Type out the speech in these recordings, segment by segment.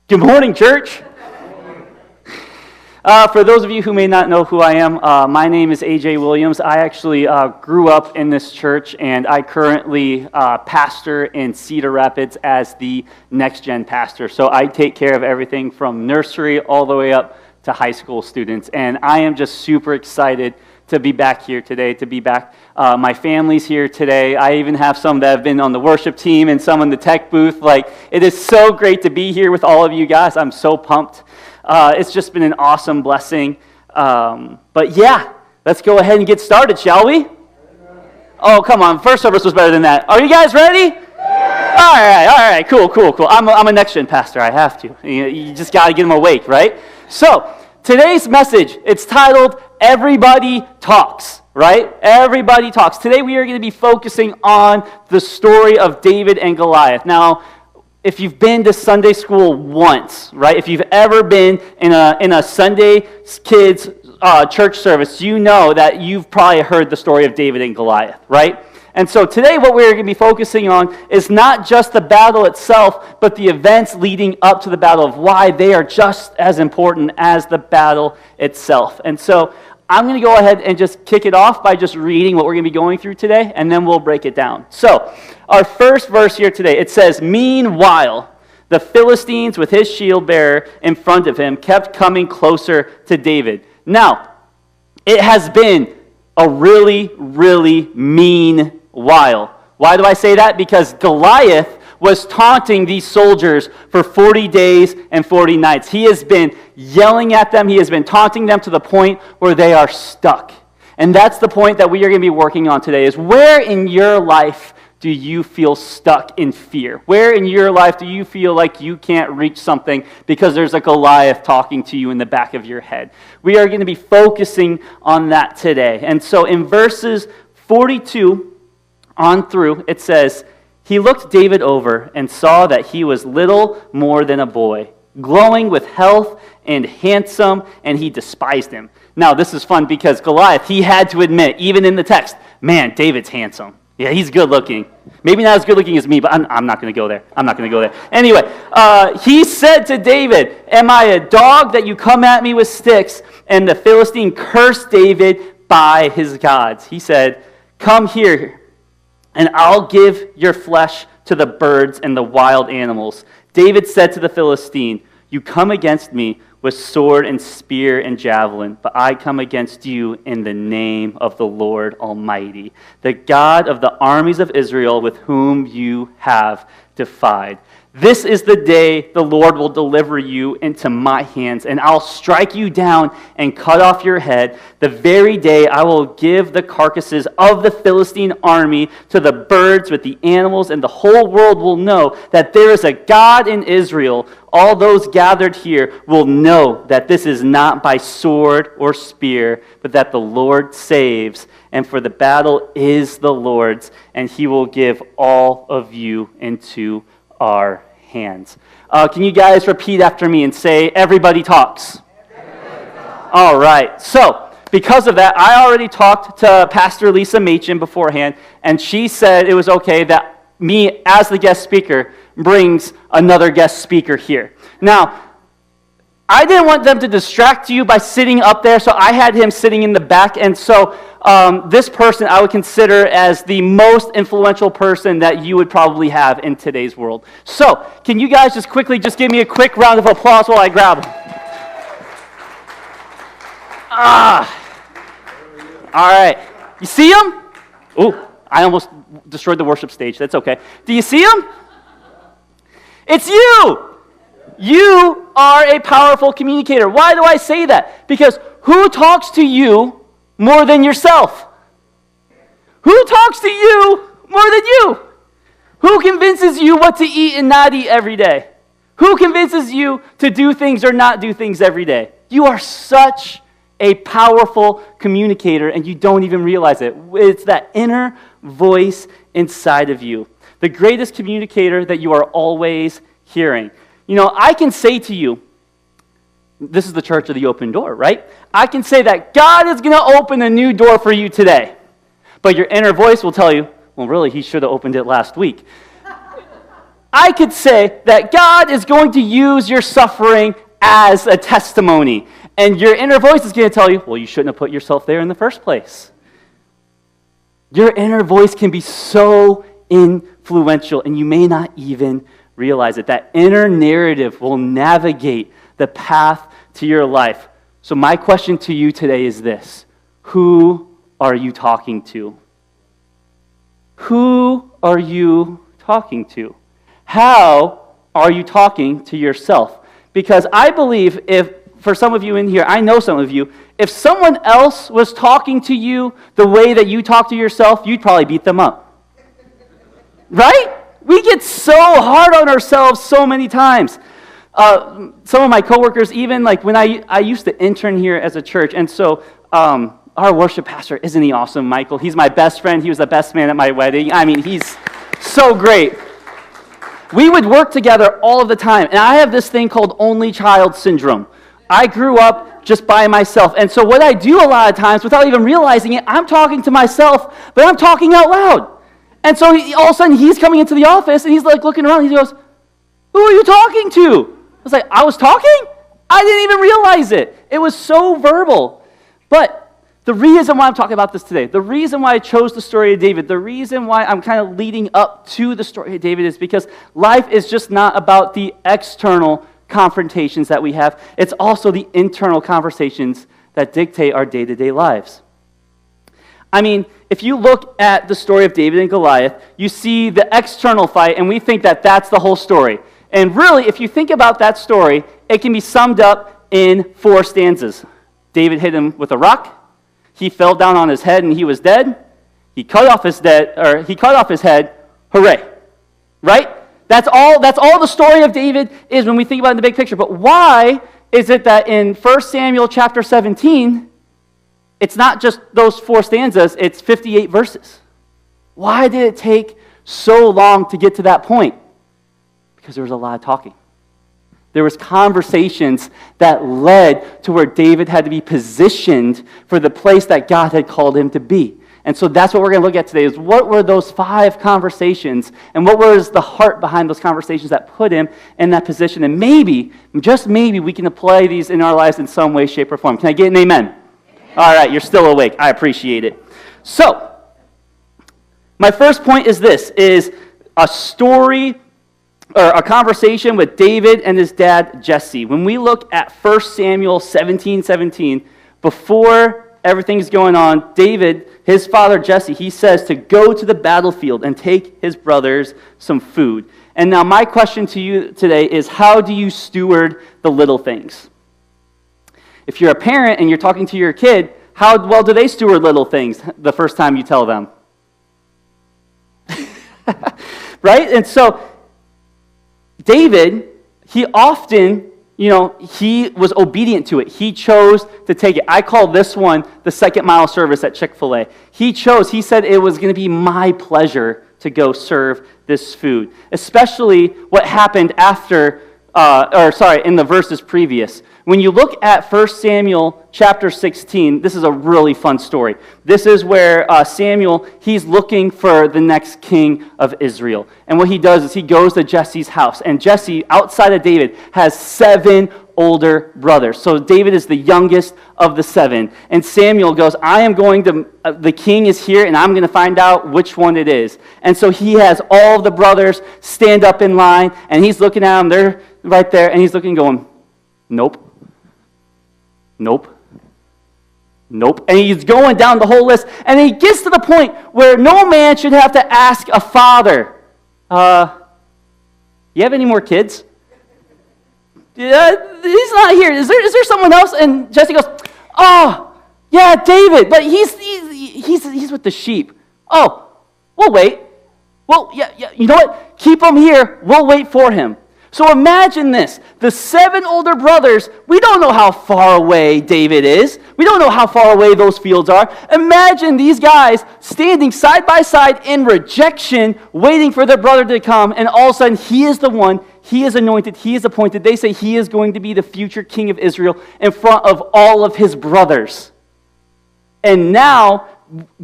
Good morning, church. For those of you who may not know who I am, my name is AJ Williams. I actually grew up in this church, and I currently pastor in Cedar Rapids as the next-gen pastor. So I take care of everything from nursery all the way up to high school students. And I am just super excited to be back here today, to be back. My family's here today. I even have some that have been on the worship team and some in the tech booth. It is so great to be here with all of you guys. I'm so pumped. It's just been an awesome blessing. But yeah, let's go ahead and get started, shall we? Oh, come on. First service was better than that. Are you guys ready? Yeah. All right, cool. I'm a next-gen pastor. I have to. You just got to get them awake, right? So, today's message, it's titled, Everybody Talks, right? Everybody Talks. Today we are going to be focusing on the story of David and Goliath. Now, if you've been to Sunday school once, right? If you've ever been in a Sunday kids church service, you know that you've probably heard the story of David and Goliath, right? And so today what we're going to be focusing on is not just the battle itself, but the events leading up to the battle, of why they are just as important as the battle itself. And so I'm going to go ahead and just kick it off by just reading what we're going to be going through today, and then we'll break it down. So our first verse here today, it says, "Meanwhile, the Philistines with his shield bearer in front of him kept coming closer to David." Now, it has been a really, really mean while. Why do I say that? Because Goliath was taunting these soldiers for 40 days and 40 nights. He has been yelling at them. He has been taunting them to the point where they are stuck. And that's the point that we are going to be working on today, is where in your life do you feel stuck in fear? Where in your life do you feel like you can't reach something because there's a Goliath talking to you in the back of your head? We are going to be focusing on that today. And so in verses 42 on through, it says, "He looked David over and saw that he was little more than a boy, glowing with health and handsome, and he despised him." Now, this is fun because Goliath, he had to admit, even in the text, man, David's handsome. Yeah, he's good looking. Maybe not as good looking as me, but I'm not going to go there. Anyway, he said to David, "Am I a dog that you come at me with sticks?" And the Philistine cursed David by his gods. He said, "Come here, and I'll give your flesh to the birds and the wild animals." David said to the Philistine, "You come against me with sword and spear and javelin, but I come against you in the name of the Lord Almighty, the God of the armies of Israel, with whom you have defied. This is the day the Lord will deliver you into my hands, and I'll strike you down and cut off your head. The very day I will give the carcasses of the Philistine army to the birds with the animals, and the whole world will know that there is a God in Israel. All those gathered here will know that this is not by sword or spear, but that the Lord saves, and for the battle is the Lord's, and he will give all of you into our hands." Can you guys repeat after me and say, "Everybody talks"? Everybody talks. All right. So, because of that, I already talked to Pastor Lisa Machin beforehand, and she said it was okay that me, as the guest speaker, brings another guest speaker here. Now, I didn't want them to distract you by sitting up there, so I had him sitting in the back, and so this person I would consider as the most influential person that you would probably have in today's world. So, can you guys just quickly give me a quick round of applause while I grab him? All right. You see him? Oh, I almost destroyed the worship stage. That's okay. Do you see him? It's you! You are a powerful communicator. Why do I say that? Because who talks to you more than yourself? Who talks to you more than you? Who convinces you what to eat and not eat every day? Who convinces you to do things or not do things every day? You are such a powerful communicator, and you don't even realize it. It's that inner voice inside of you. The greatest communicator that you are always hearing. You know, I can say to you, this is the church of the open door, right? I can say that God is going to open a new door for you today. But your inner voice will tell you, well, really, he should have opened it last week. I could say that God is going to use your suffering as a testimony. And your inner voice is going to tell you, well, you shouldn't have put yourself there in the first place. Your inner voice can be so influential, and you may not even realize it. That inner narrative will navigate the path to your life. So my question to you today is this: who are you talking to? Who are you talking to? How are you talking to yourself? Because I believe for some of you in here, I know some of you, if someone else was talking to you the way that you talk to yourself, you'd probably beat them up. Right? We get so hard on ourselves so many times. Some of my coworkers, even like when I used to intern here as a church, and so our worship pastor, isn't he awesome, Michael? He's my best friend. He was the best man at my wedding. I mean, he's so great. We would work together all of the time, and I have this thing called only child syndrome. I grew up just by myself, and so what I do a lot of times, without even realizing it, I'm talking to myself, but I'm talking out loud. And so all of a sudden, he's coming into the office, and he's like looking around, and he goes, "Who are you talking to?" I was like, "I was talking? I didn't even realize it." It was so verbal. But the reason why I'm talking about this today, the reason why I chose the story of David, the reason why I'm kind of leading up to the story of David is because life is just not about the external confrontations that we have. It's also the internal conversations that dictate our day-to-day lives. I mean, if you look at the story of David and Goliath, you see the external fight, and we think that that's the whole story. And really, if you think about that story, it can be summed up in 4 stanzas. David hit him with a rock. He fell down on his head and he was dead. He cut off his head. Hooray. Right? That's all the story of David is when we think about it in the big picture. But why is it that in 1 Samuel chapter 17, it's not just those 4 stanzas, it's 58 verses? Why did it take so long to get to that point? Because there was a lot of talking. There was conversations that led to where David had to be positioned for the place that God had called him to be. And so that's what we're going to look at today, is what were those 5 conversations, and what was the heart behind those conversations that put him in that position. And maybe, just maybe, we can apply these in our lives in some way, shape, or form. Can I get an amen? Amen. All right, you're still awake. I appreciate it. So, my first point is this, is a story or a conversation with David and his dad, Jesse. When we look at 1 Samuel 17:17, before everything's going on, David, his father Jesse, he says to go to the battlefield and take his brothers some food. And now my question to you today is, how do you steward the little things? If you're a parent and you're talking to your kid, how well do they steward little things the first time you tell them? Right? And so David, he often, he was obedient to it. He chose to take it. I call this one the second mile service at Chick-fil-A. He said it was going to be my pleasure to go serve this food. Especially what happened in the verses previous. When you look at 1 Samuel chapter 16, this is a really fun story. This is where Samuel, he's looking for the next king of Israel. And what he does is he goes to Jesse's house. And Jesse, outside of David, has 7 older brothers. So David is the youngest of the 7. And Samuel goes, the king is here, and I'm going to find out which one it is. And so he has all of the brothers stand up in line, and he's looking at them. They're right there, and he's looking going, nope. Nope. Nope. And he's going down the whole list. And he gets to the point where no man should have to ask a father, you have any more kids? Yeah, he's not here. Is there someone else? And Jesse goes, oh, yeah, David, but he's with the sheep. Oh, we'll wait. Well, yeah, you know what? Keep him here. We'll wait for him. So imagine this. The 7 older brothers, we don't know how far away David is. We don't know how far away those fields are. Imagine these guys standing side by side in rejection, waiting for their brother to come, and all of a sudden he is the one, he is anointed, he is appointed. They say he is going to be the future king of Israel in front of all of his brothers. And now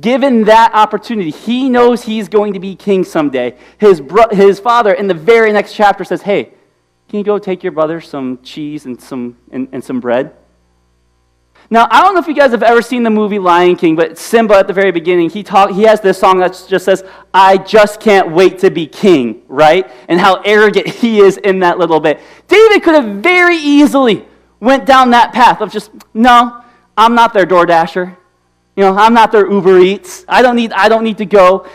given that opportunity, he knows he's going to be king someday. His father in the very next chapter says, hey, can you go take your brother some cheese and some bread? Now, I don't know if you guys have ever seen the movie Lion King, but Simba at the very beginning, he has this song that just says, I just can't wait to be king, right? And how arrogant he is in that little bit. David could have very easily went down that path of just, no, I'm not their DoorDasher. I'm not their Uber Eats. I don't need to go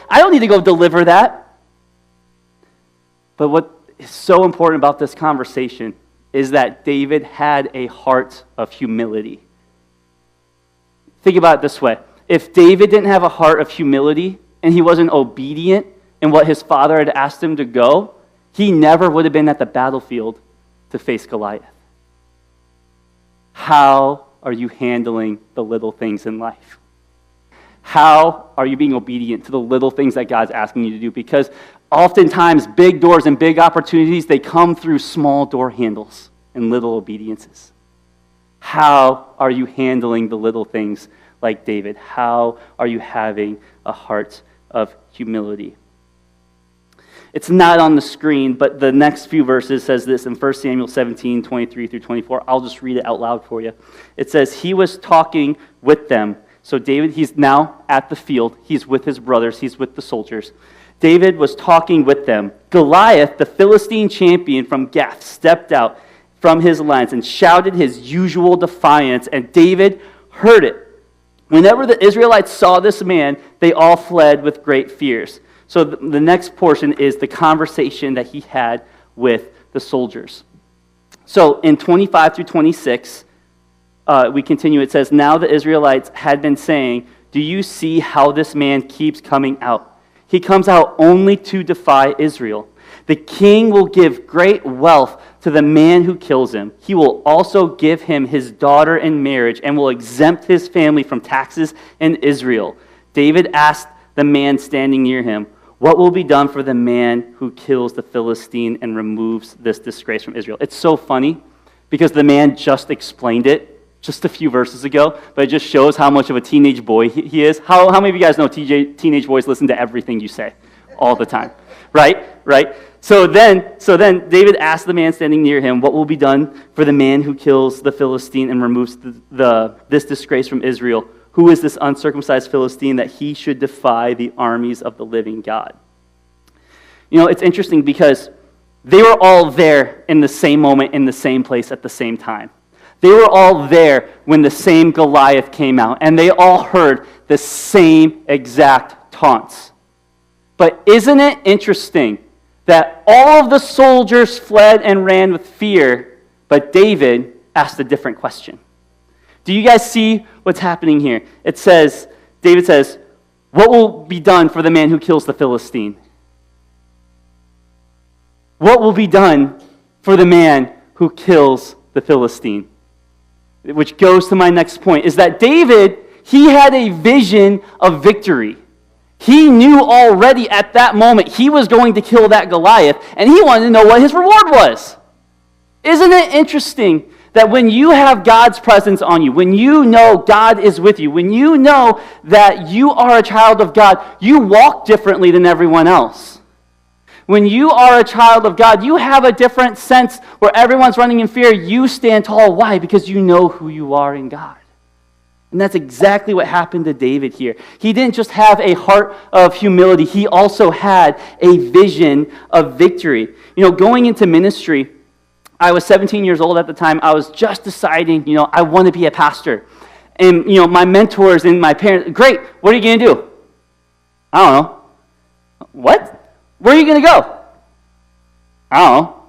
deliver that. But what is so important about this conversation is that David had a heart of humility. Think about it this way. If David didn't have a heart of humility and he wasn't obedient in what his father had asked him to go, he never would have been at the battlefield to face Goliath. How are you handling the little things in life? How are you being obedient to the little things that God's asking you to do? Because oftentimes big doors and big opportunities, they come through small door handles and little obediences. How are you handling the little things like David? How are you having a heart of humility? It's not on the screen, but the next few verses says this in 1 Samuel 17, 23 through 24. I'll just read it out loud for you. It says, he was talking with them. So David, he's now at the field. He's with his brothers. He's with the soldiers. David was talking with them. Goliath, the Philistine champion from Gath, stepped out from his lines and shouted his usual defiance, and David heard it. Whenever the Israelites saw this man, they all fled with great fears. So the next portion is the conversation that he had with the soldiers. So in 25 through 26, we continue. It says, now the Israelites had been saying, do you see how this man keeps coming out? He comes out only to defy Israel. The king will give great wealth to the man who kills him. He will also give him his daughter in marriage and will exempt his family from taxes in Israel. David asked the man standing near him, what will be done for the man who kills the Philistine and removes this disgrace from Israel? It's so funny because the man just explained it just a few verses ago, but it just shows how much of a teenage boy he is. How many of you guys know teenage boys listen to everything you say all the time? Right? So then David asked the man standing near him, what will be done for the man who kills the Philistine and removes this disgrace from Israel? Who is this uncircumcised Philistine that he should defy the armies of the living God? It's interesting because they were all there in the same moment, in the same place, at the same time. They were all there when the same Goliath came out, and they all heard the same exact taunts. But isn't it interesting that all of the soldiers fled and ran with fear, but David asked a different question? Do you guys see what's happening here? David says, what will be done for the man who kills the Philistine? What will be done for the man who kills the Philistine? Which goes to my next point, is that David, he had a vision of victory. He knew already at that moment he was going to kill that Goliath, and he wanted to know what his reward was. Isn't it interesting that when you have God's presence on you, when you know God is with you, when you know that you are a child of God, you walk differently than everyone else. When you are a child of God, you have a different sense where everyone's running in fear. You stand tall. Why? Because you know who you are in God. And that's exactly what happened to David here. He didn't just have a heart of humility. He also had a vision of victory. Going into ministry, I was 17 years old at the time. I was just deciding, I want to be a pastor. And, my mentors and my parents, great, what are you going to do? I don't know. What? Where are you going to go? I don't know.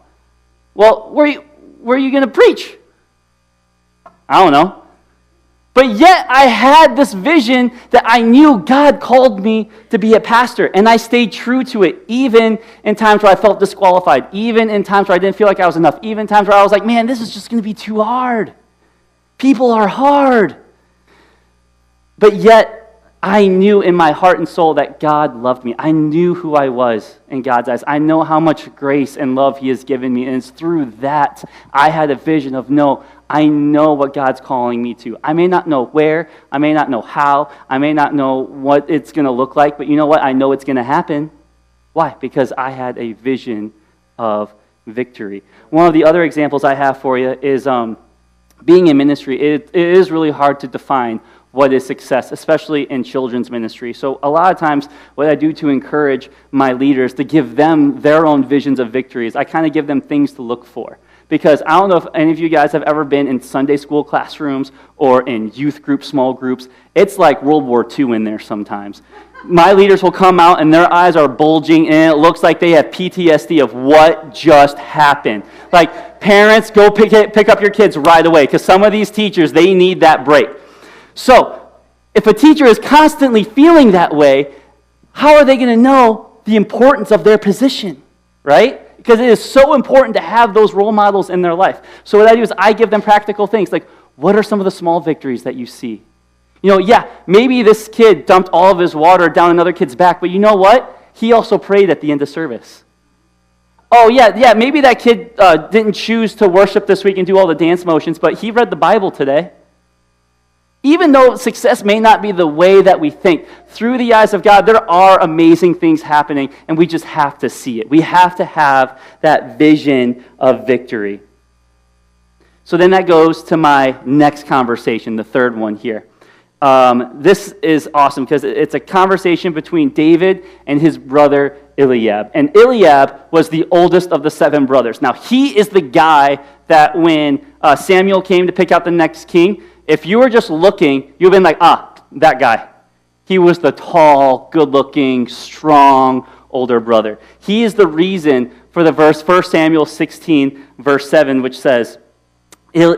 Well, where are you going to preach? I don't know. But yet I had this vision that I knew God called me to be a pastor, and I stayed true to it, even in times where I felt disqualified, even in times where I didn't feel like I was enough, even in times where I was like, man, this is just going to be too hard. People are hard. But yet I knew in my heart and soul that God loved me. I knew who I was in God's eyes. I know how much grace and love he has given me. And it's through that I had a vision of, no, I know what God's calling me to. I may not know where. I may not know how. I may not know what it's going to look like. But you know what? I know it's going to happen. Why? Because I had a vision of victory. One of the other examples I have for you is being in ministry. It is really hard to define what is success, especially in children's ministry. So a lot of times what I do to encourage my leaders to give them their own visions of victory is I kind of give them things to look for. Because I don't know if any of you guys have ever been in Sunday school classrooms or in youth groups, small groups. It's like World War II in there sometimes. My leaders will come out and their eyes are bulging and it looks like they have PTSD of what just happened. Like, parents, go pick up your kids right away because some of these teachers, they need that break. So, if a teacher is constantly feeling that way, how are they going to know the importance of their position, right? Because it is so important to have those role models in their life. So what I do is I give them practical things, like what are some of the small victories that you see? You know, yeah, maybe this kid dumped all of his water down another kid's back, but you know what? He also prayed at the end of service. Oh, yeah, maybe that kid didn't choose to worship this week and do all the dance motions, but he read the Bible today. Even though success may not be the way that we think, through the eyes of God, there are amazing things happening, and we just have to see it. We have to have that vision of victory. So then that goes to my next conversation, the third one here. This is awesome because it's a conversation between David and his brother Eliab. And Eliab was the oldest of the 7 brothers. Now, he is the guy that when Samuel came to pick out the next king, if you were just looking, you'd have been like, that guy. He was the tall, good-looking, strong, older brother. He is the reason for the verse 1 Samuel 16, verse 7, which says, man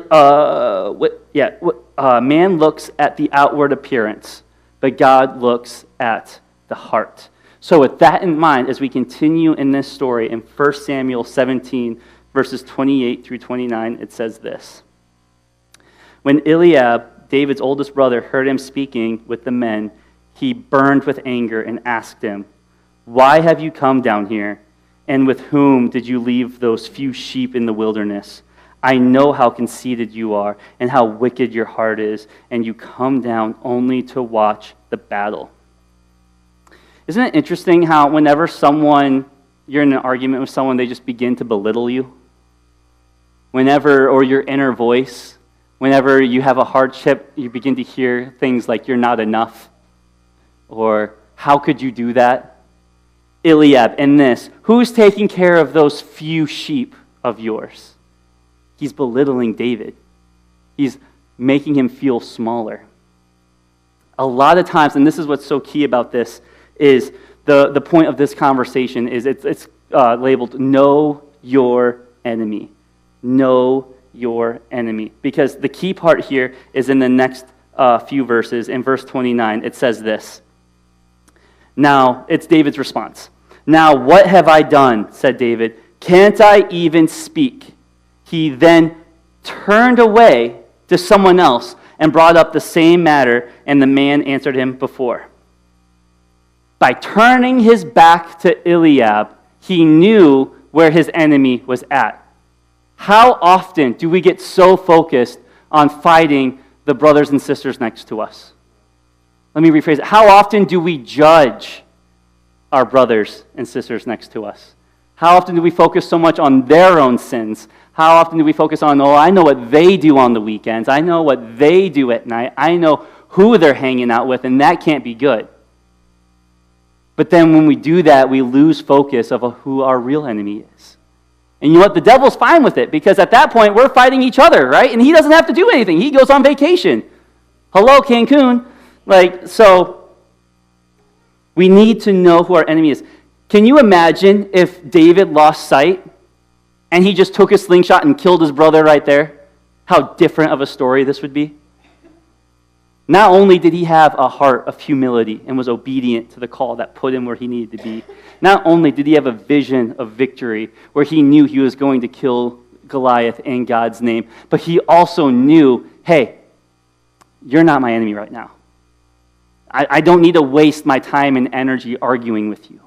looks at the outward appearance, but God looks at the heart. So with that in mind, as we continue in this story in 1 Samuel 17, verses 28 through 29, it says this. When Eliab, David's oldest brother, heard him speaking with the men, he burned with anger and asked him, "Why have you come down here? And with whom did you leave those few sheep in the wilderness? I know how conceited you are and how wicked your heart is, and you come down only to watch the battle." Isn't it interesting how whenever you're in an argument with someone, they just begin to belittle you? Or your inner voice, whenever you have a hardship, you begin to hear things like, "You're not enough," or "How could you do that?" Eliab, in this, who's taking care of those few sheep of yours? He's belittling David. He's making him feel smaller. A lot of times, and this is what's so key about this, is the point of this conversation is it's labeled, know your enemy. Know your enemy. Because the key part here is in the next few verses. In verse 29, it says this. Now, it's David's response. "Now, what have I done?" said David. "Can't I even speak?" He then turned away to someone else and brought up the same matter, and the man answered him before. By turning his back to Eliab, he knew where his enemy was at. How often do we get so focused on fighting the brothers and sisters next to us? Let me rephrase it. How often do we judge our brothers and sisters next to us? How often do we focus so much on their own sins? How often do we focus on, I know what they do on the weekends. I know what they do at night. I know who they're hanging out with, and that can't be good. But then when we do that, we lose focus of who our real enemy is. And you know what? The devil's fine with it, because at that point, we're fighting each other, right? And he doesn't have to do anything. He goes on vacation. Hello, Cancun. So we need to know who our enemy is. Can you imagine if David lost sight and he just took his slingshot and killed his brother right there? How different of a story this would be. Not only did he have a heart of humility and was obedient to the call that put him where he needed to be, not only did he have a vision of victory where he knew he was going to kill Goliath in God's name, but he also knew, hey, you're not my enemy right now. I don't need to waste my time and energy arguing with you.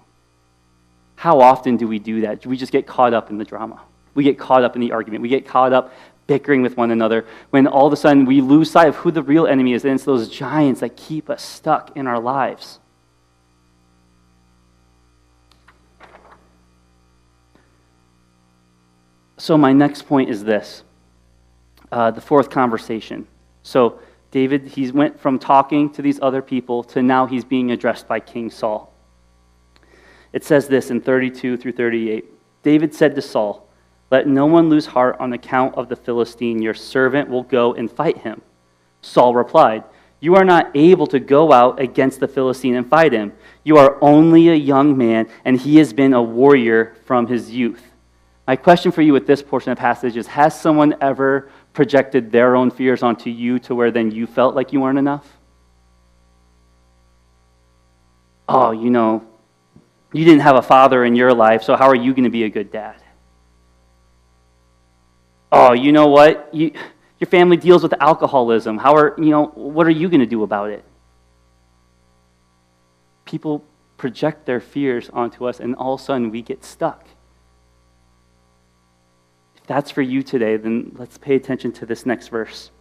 How often do we do that? Do we just get caught up in the drama? We get caught up in the argument. We get caught up bickering with one another when all of a sudden we lose sight of who the real enemy is, and it's those giants that keep us stuck in our lives. So my next point is this, the fourth conversation. So David, he went from talking to these other people to now he's being addressed by King Saul. It says this in 32 through 38. David said to Saul, "Let no one lose heart on account of the Philistine. Your servant will go and fight him." Saul replied, "You are not able to go out against the Philistine and fight him. You are only a young man, and he has been a warrior from his youth." My question for you with this portion of the passage is, has someone ever projected their own fears onto you to where then you felt like you weren't enough? Oh, you didn't have a father in your life, so how are you going to be a good dad? Oh, you know what? Your family deals with alcoholism. What are you going to do about it? People project their fears onto us, and all of a sudden we get stuck. If that's for you today, then let's pay attention to this next verse.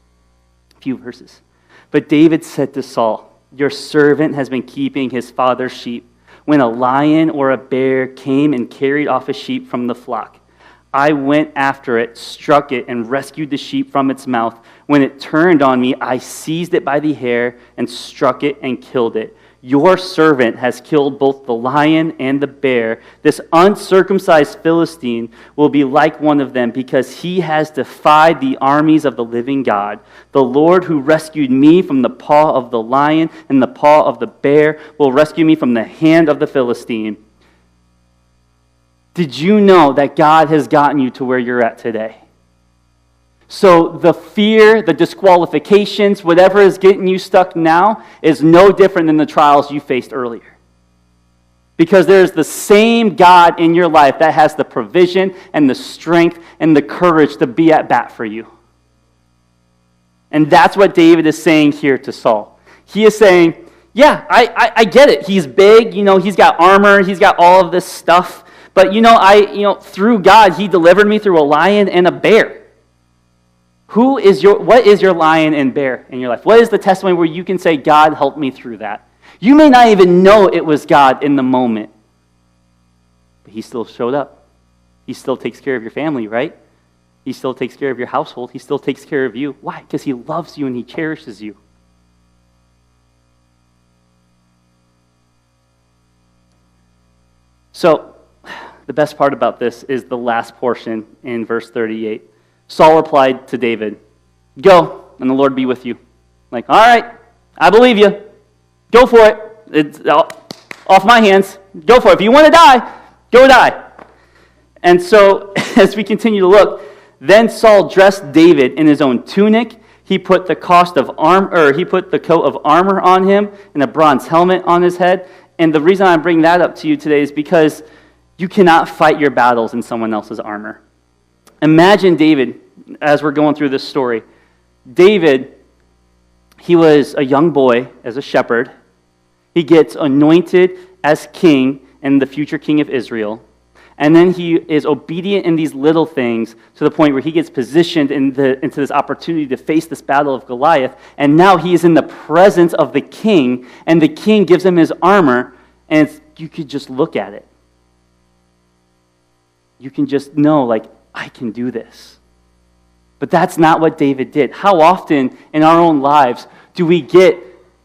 A few verses. But David said to Saul, "Your servant has been keeping his father's sheep. When a lion or a bear came and carried off a sheep from the flock, I went after it, struck it, and rescued the sheep from its mouth. When it turned on me, I seized it by the hair and struck it and killed it. Your servant has killed both the lion and the bear. This uncircumcised Philistine will be like one of them because he has defied the armies of the living God. The Lord who rescued me from the paw of the lion and the paw of the bear will rescue me from the hand of the Philistine." Did you know that God has gotten you to where you're at today? So the fear, the disqualifications, whatever is getting you stuck now is no different than the trials you faced earlier. Because there's the same God in your life that has the provision and the strength and the courage to be at bat for you. And that's what David is saying here to Saul. He is saying, yeah, I get it. He's big, he's got armor, he's got all of this stuff. But through God, he delivered me through a lion and a bear. What is your lion and bear in your life? What is the testimony where you can say, God helped me through that? You may not even know it was God in the moment, but he still showed up. He still takes care of your family, right? He still takes care of your household. He still takes care of you. Why? Because he loves you and he cherishes you. So, the best part about this is the last portion in verse 38. Saul replied to David, "Go, and the Lord be with you." Like, all right, I believe you. Go for it. It's off my hands. Go for it. If you want to die, go die. And so, as we continue to look, then Saul dressed David in his own tunic. He put the coat of armor on him and a bronze helmet on his head. And the reason I'm bringing that up to you today is because you cannot fight your battles in someone else's armor. Imagine David, as we're going through this story. David, he was a young boy as a shepherd. He gets anointed as king and the future king of Israel. And then he is obedient in these little things to the point where he gets positioned into this opportunity to face this battle of Goliath. And now he is in the presence of the king, and the king gives him his armor, and you could just look at it. You can just know, I can do this. But that's not what David did. How often in our own lives do we get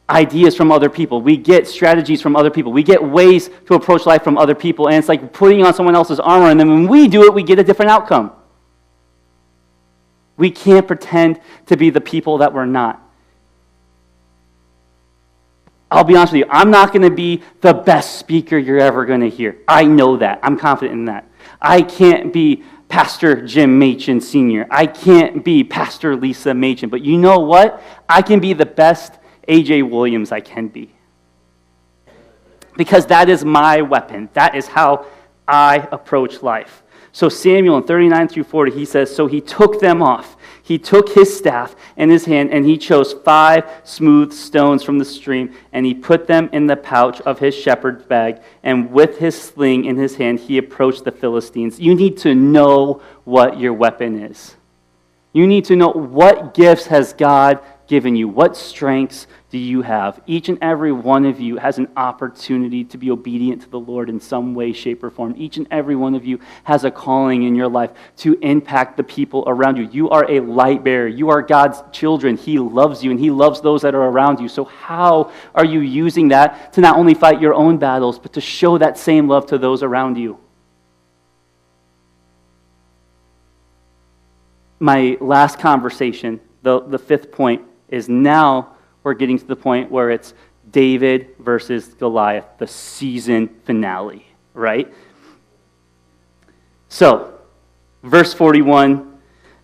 ideas from other people? We get strategies from other people. We get ways to approach life from other people, and it's like putting on someone else's armor, and then when we do it, we get a different outcome. We can't pretend to be the people that we're not. I'll be honest with you, I'm not going to be the best speaker you're ever going to hear. I know that. I'm confident in that. I can't be Pastor Jim Machen Sr. I can't be Pastor Lisa Machen. But you know what? I can be the best A.J. Williams I can be. Because that is my weapon. That is how I approach life. So Samuel in 39 through 40, he says, "So he took them off. He took his staff in his hand, and he chose 5 smooth stones from the stream, and he put them in the pouch of his shepherd's bag, and with his sling in his hand, he approached the Philistines. You need to know what your weapon is. You need to know what gifts has God given you. What strengths do you have? Each and every one of you has an opportunity to be obedient to the Lord in some way, shape, or form. Each and every one of you has a calling in your life to impact the people around you. You are a light bearer. You are God's children. He loves you, and He loves those that are around you. So how are you using that to not only fight your own battles, but to show that same love to those around you? My last conversation, the 5th point, is now we're getting to the point where it's David versus Goliath, the season finale, right? So, verse 41,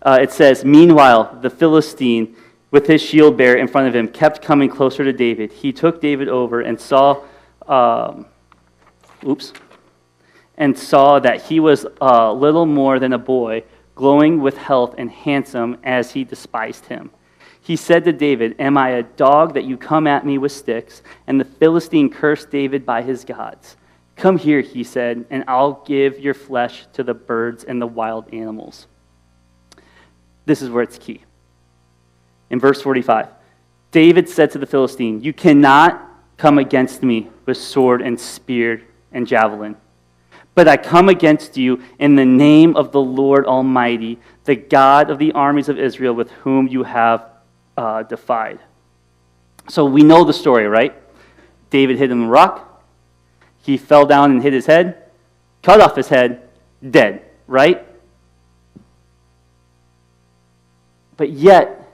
it says, "Meanwhile, the Philistine, with his shield bearer in front of him, kept coming closer to David. He took David over and saw that he was little more than a boy, glowing with health and handsome as he despised him. He said to David, 'Am I a dog that you come at me with sticks?' And the Philistine cursed David by his gods. 'Come here,' he said, 'and I'll give your flesh to the birds and the wild animals.'" This is where it's key. In verse 45, David said to the Philistine, "You cannot come against me with sword and spear and javelin. But I come against you in the name of the Lord Almighty, the God of the armies of Israel, with whom you have defied." So we know the story, right? David hit him a rock. He fell down and hit his head, cut off his head, dead, right? But yet,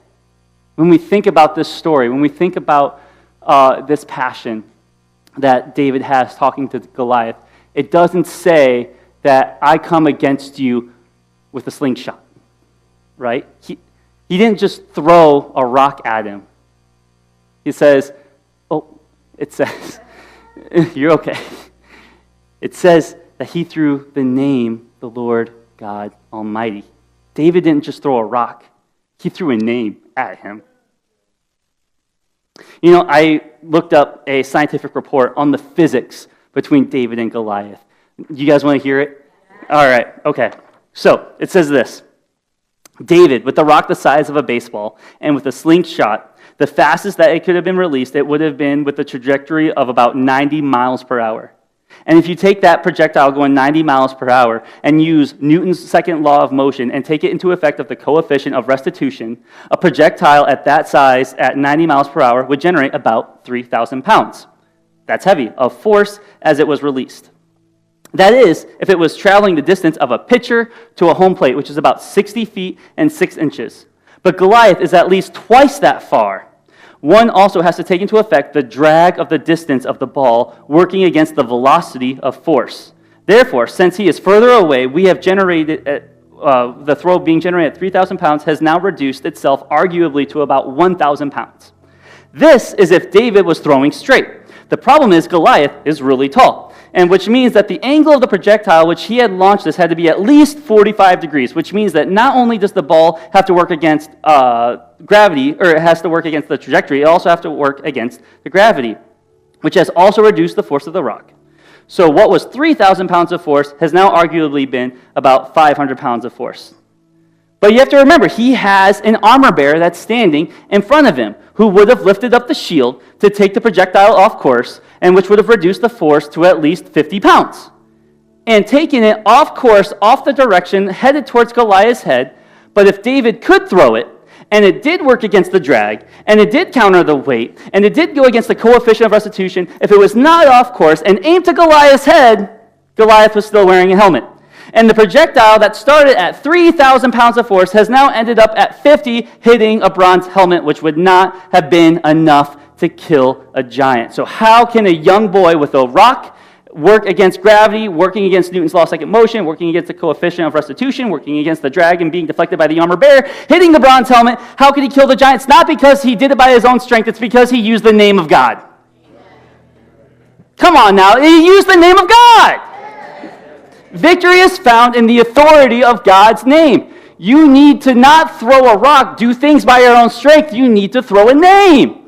when we think about this story, when we think about this passion that David has talking to Goliath, it doesn't say that I come against you with a slingshot, right? He didn't just throw a rock at him. He says, you're okay. It says that he threw the name, the Lord God Almighty. David didn't just throw a rock. He threw a name at him. You know, I looked up a scientific report on the physics between David and Goliath. You guys want to hear it? All right, okay. So, it says this. David, with a rock the size of a baseball and with a slingshot, the fastest that it could have been released, it would have been with a trajectory of about 90 miles per hour. And if you take that projectile going 90 miles per hour and use Newton's second law of motion and take it into effect of the coefficient of restitution, a projectile at that size at 90 miles per hour would generate about 3,000 pounds. That's heavy, of force as it was released. That is, if it was traveling the distance of a pitcher to a home plate, which is about 60 feet and 6 inches. But Goliath is at least twice that far. One also has to take into effect the drag of the distance of the ball working against the velocity of force. Therefore, since he is further away, we have generated, the throw being generated at 3,000 pounds has now reduced itself arguably to about 1,000 pounds. This is if David was throwing straight. The problem is Goliath is really tall, and which means that the angle of the projectile which he had launched this had to be at least 45 degrees, which means that not only does the ball have to work against gravity, or it has to work against the trajectory, it also has to work against the gravity, which has also reduced the force of the rock. So what was 3,000 pounds of force has now arguably been about 500 pounds of force. But you have to remember, he has an armor bearer that's standing in front of him who would have lifted up the shield to take the projectile off course, and which would have reduced the force to at least 50 pounds. And taking it off course, off the direction, headed towards Goliath's head. But if David could throw it, and it did work against the drag, and it did counter the weight, and it did go against the coefficient of restitution, if it was not off course and aimed to Goliath's head, Goliath was still wearing a helmet. And the projectile that started at 3,000 pounds of force has now ended up at 50, hitting a bronze helmet, which would not have been enough to kill a giant. So how can a young boy with a rock work against gravity, working against Newton's law of second motion, working against the coefficient of restitution, working against the drag and being deflected by the armor bearer, hitting the bronze helmet? How could he kill the giant? It's not because he did it by his own strength. It's because he used the name of God. Come on now. He used the name of God. Victory is found in the authority of God's name. You need to not throw a rock, do things by your own strength. You need to throw a name.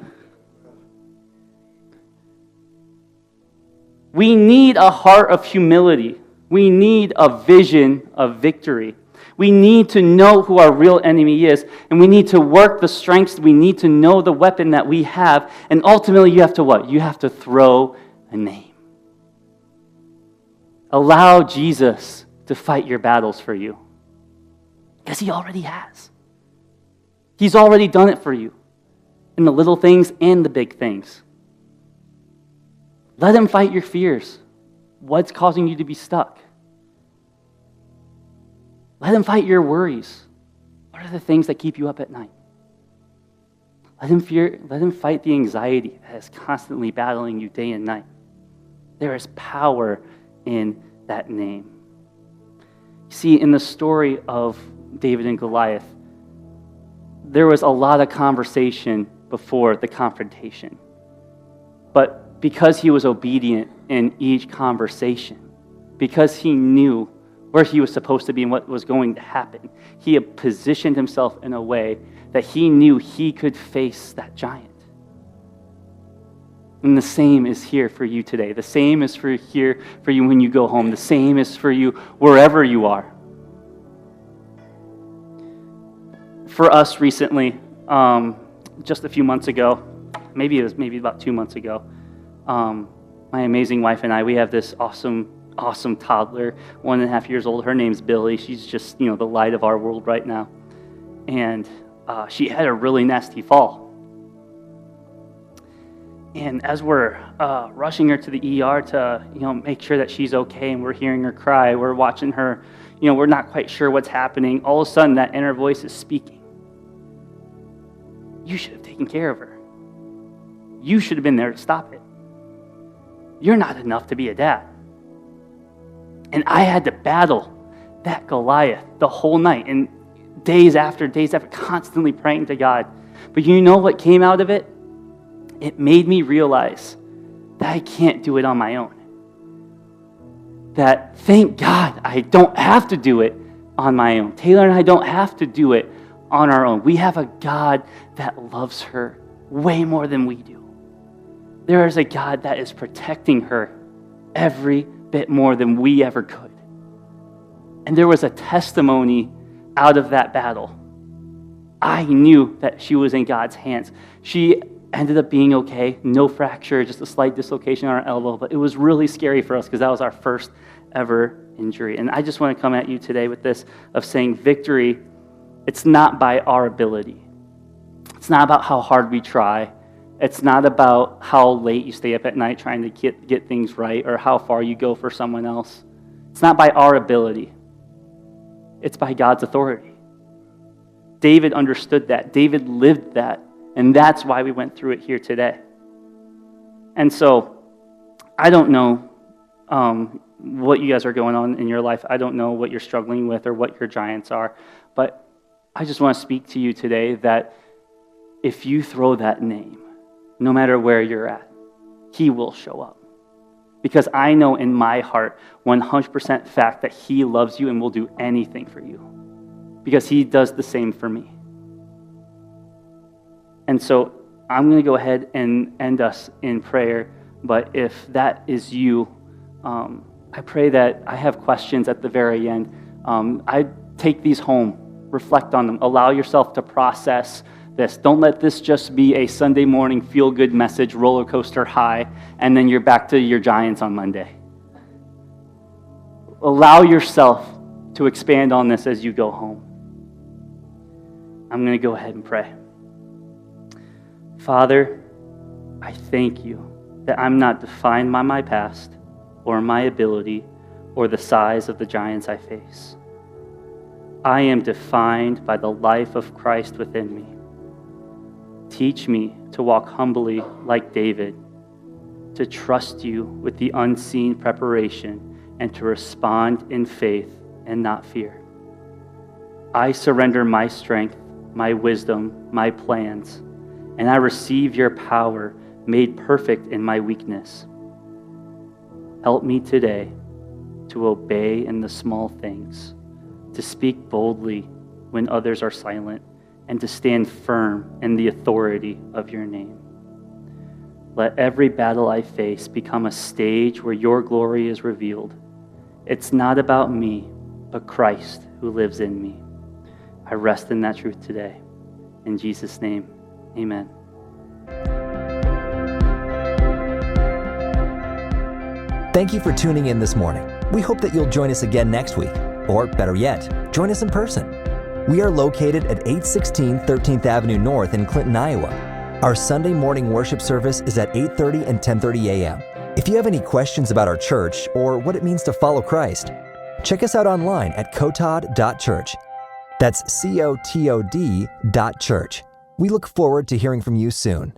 We need a heart of humility. We need a vision of victory. We need to know who our real enemy is, and we need to work the strengths. We need to know the weapon that we have, and ultimately you have to what? You have to throw a name. Allow Jesus to fight your battles for you, because he already has. He's already done it for you, in the little things and the big things. Let him fight your fears. What's causing you to be stuck? Let him fight your worries. What are the things that keep you up at night? Let him fight the anxiety that is constantly battling you day and night. There is power in that name. You see, in the story of David and Goliath, there was a lot of conversation before the confrontation. But because he was obedient in each conversation, because he knew where he was supposed to be and what was going to happen, he had positioned himself in a way that he knew he could face that giant. And the same is here for you today. The same is here for you when you go home. The same is for you wherever you are. For us recently, just a few months ago, maybe about 2 months ago, my amazing wife and I, we have this awesome toddler, 1.5 years old. Her name's Billy. She's just, the light of our world right now. And she had a really nasty fall. And as we're rushing her to the ER to, make sure that she's okay, and we're hearing her cry, we're watching her, we're not quite sure what's happening. All of a sudden, that inner voice is speaking. You should have taken care of her. You should have been there to stop it. You're not enough to be a dad. And I had to battle that Goliath the whole night, and days after, constantly praying to God. But you know what came out of it? It made me realize that I can't do it on my own. That, thank God, I don't have to do it on my own. Taylor and I don't have to do it on our own. We have a God that loves her way more than we do. There is a God that is protecting her every bit more than we ever could. And there was a testimony out of that battle. I knew that she was in God's hands. She ended up being okay, no fracture, just a slight dislocation on her elbow, but it was really scary for us because that was our first ever injury. And I just want to come at you today with this of saying victory, it's not by our ability. It's not about how hard we try. It's not about how late you stay up at night trying to get things right or how far you go for someone else. It's not by our ability. It's by God's authority. David understood that. David lived that. And that's why we went through it here today. And so, I don't know what you guys are going on in your life. I don't know what you're struggling with or what your giants are. But I just want to speak to you today that if you throw that name, no matter where you're at, he will show up. Because I know in my heart, 100% fact that he loves you and will do anything for you. Because he does the same for me. And so I'm going to go ahead and end us in prayer. But if that is you, I pray that I have questions at the very end. I take these home, reflect on them, allow yourself to process this. Don't let this just be a Sunday morning feel-good message, roller coaster high, and then you're back to your Giants on Monday. Allow yourself to expand on this as you go home. I'm going to go ahead and pray. Father, I thank you that I'm not defined by my past or my ability or the size of the giants I face. I am defined by the life of Christ within me. Teach me to walk humbly like David, to trust you with the unseen preparation, and to respond in faith and not fear. I surrender my strength, my wisdom, my plans, and I receive your power made perfect in my weakness. Help me today to obey in the small things, to speak boldly when others are silent, and to stand firm in the authority of your name. Let every battle I face become a stage where your glory is revealed. It's not about me, but Christ who lives in me. I rest in that truth today. In Jesus' name, amen. Thank you for tuning in this morning. We hope that you'll join us again next week, or better yet, join us in person. We are located at 816 13th Avenue North in Clinton, Iowa. Our Sunday morning worship service is at 8:30 and 10:30 a.m. If you have any questions about our church or what it means to follow Christ, check us out online at cotod.church. That's COTOD.church. We look forward to hearing from you soon.